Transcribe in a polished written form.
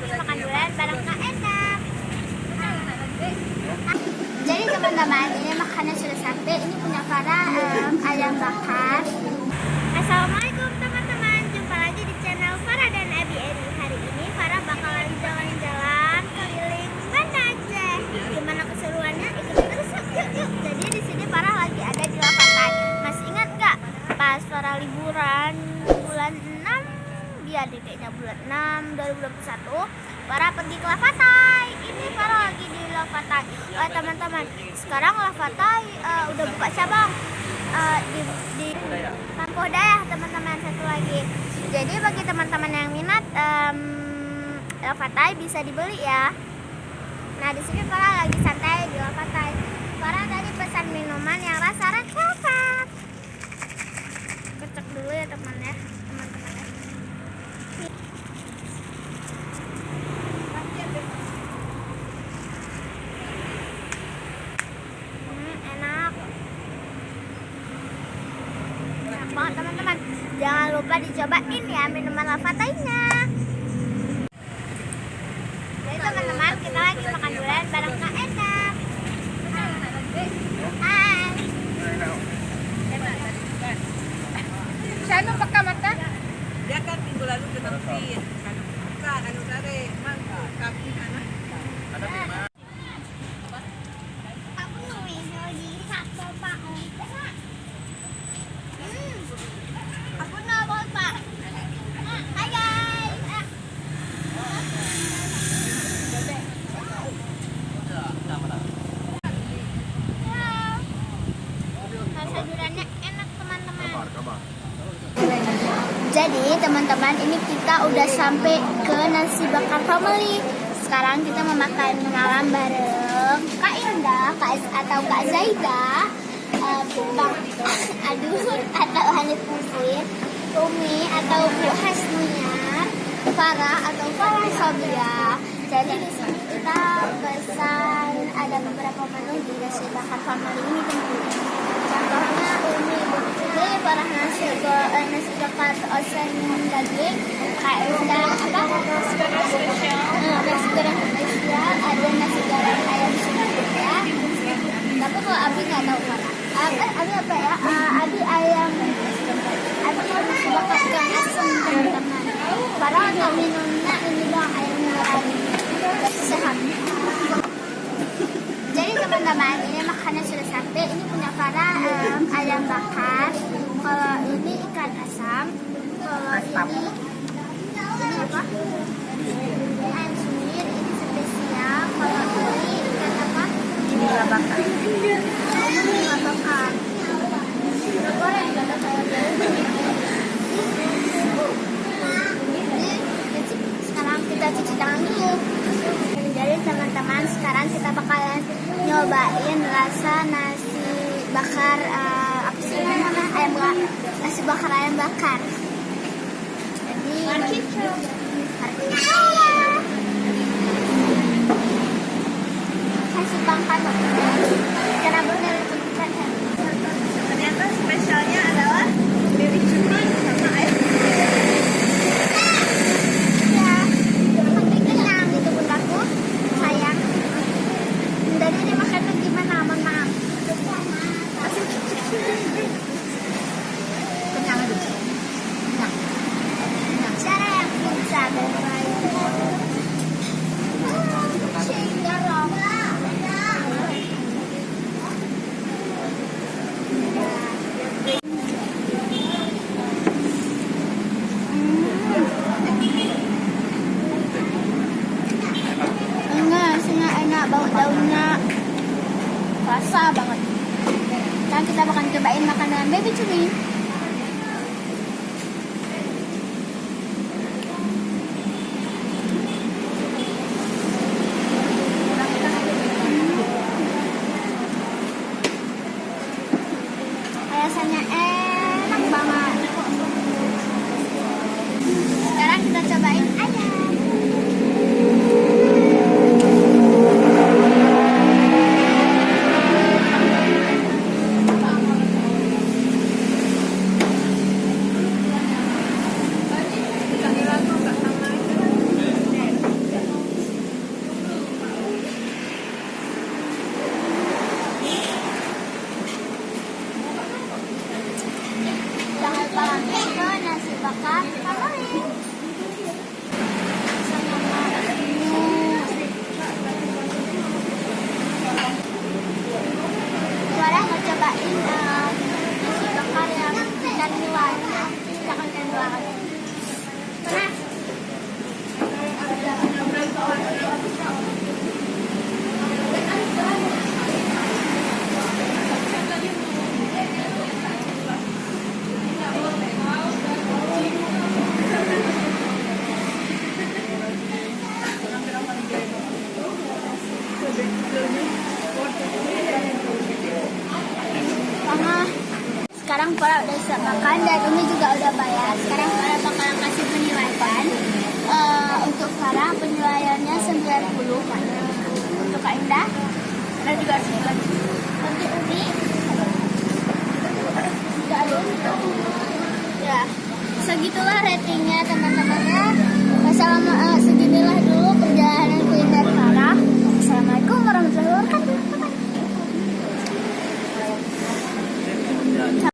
lagi makan durian bareng Kak Enak. Jadi teman-teman, ini makanan sudah sampai. Ini punya Farah ayam bakar. Assalamualaikum teman-teman, jumpa lagi di channel Farah dan Abi Eri. Hari ini Farah bakalan jalan-jalan keliling Banda Aceh. Gimana keseruannya? Ikutin terus yuk. Jadi di sini Farah lagi ada di Lavatai. Masih ingat gak? Pas Farah liburan bulan 6, biar deh kayaknya bulan 6 2021, Farah pergi ke Lavatai. Ini Farah lagi di Lavatai. Teman-teman, sekarang Lavatai udah buka cabang di Pampoh Dayah, teman-teman, satu lagi. Jadi bagi teman-teman yang minat Lavatai bisa dibeli ya. Nah, di sini Farah lagi santai di Lavatai. Farah tadi pesan minuman yang rasa red velvet. Kocok dulu ya teman-teman ya. Banget teman-teman, jangan lupa dicobain ya minuman Lavatainya. Jadi teman-teman, kita lagi makan durian bareng Kak Enak. Hai. Sana baka mata? Dia kan minggu lalu ke Nepin. Bukan, anu tadi, mangga, kaki anak. Ada di mana? Aku mau video di Sapo Pak. Aku nabol Pak. Hai guys. Rasa duriannya enak teman-teman. Jadi teman-teman, ini kita udah sampai ke Nasi Bakar Family. Sekarang kita mau makan malam bareng Kak Indah, atau Kak Zaida, Bang Adul atau Hanif Musin, Umi atau Bu Hasniar, Farah atau Farah Sabia. Jadi di sini kita pesan ada beberapa menu di Nasi Bakar Family ini tentunya. Contohnya Umi ini Farah nasi bakar osen daging, Kak Indah nasi goreng spesial, ada nasi goreng ayam suwir ya. Tapi kalau Abi nggak tahu Farah. Abi apa ya? Abi ayam nasi bakar ikan asam teman-teman. Farah untuk minumnya ini dong, air mineral sehat. Jadi teman-teman, ini makanan sudah sampai. Ini punya Farah ayam bakar. Kalau ini ikan asam. Kalau ini apa? Ini ayam suwir. Ini spesial. Kalau ini ikan apa? Ini bakar. Ini bakar. Goreng nggak ada kayak sekarang kita cuci tangan dulu. Jadi teman-teman, sekarang kita bakalan nyobain rasa nasi bakar apa sih namanya, nasi bakar ayam bakar. Jadi kasih bangkan karena benar bukan. Ternyata spesialnya adalah dari cumi sama air. Ya, makin kenyang gitu bundaku, sayang. Dan ini makannya gimana, mohon maaf. Kenyang aja. Cara yang bisa enak, bau daunnya rasa banget. Dan kita bakal cobain makan dengan baby cumi. Rasanya enak banget. Sekarang kita cobain ayam. kemarin. Sama Makmu. Farah mau cobain nasi bakar yang ikan luar. Ikan luar. Panas. Sama sekarang Farah udah siap makan dan Umi juga udah bayar. Sekarang Farah bakalan kasih penilaian. Untuk Farah penilaiannya 90. Untuk Kak Indah ada juga 9. Untuk Umi tidak ada. Ya, segitulah ratingnya teman-temannya. Seginilah dulu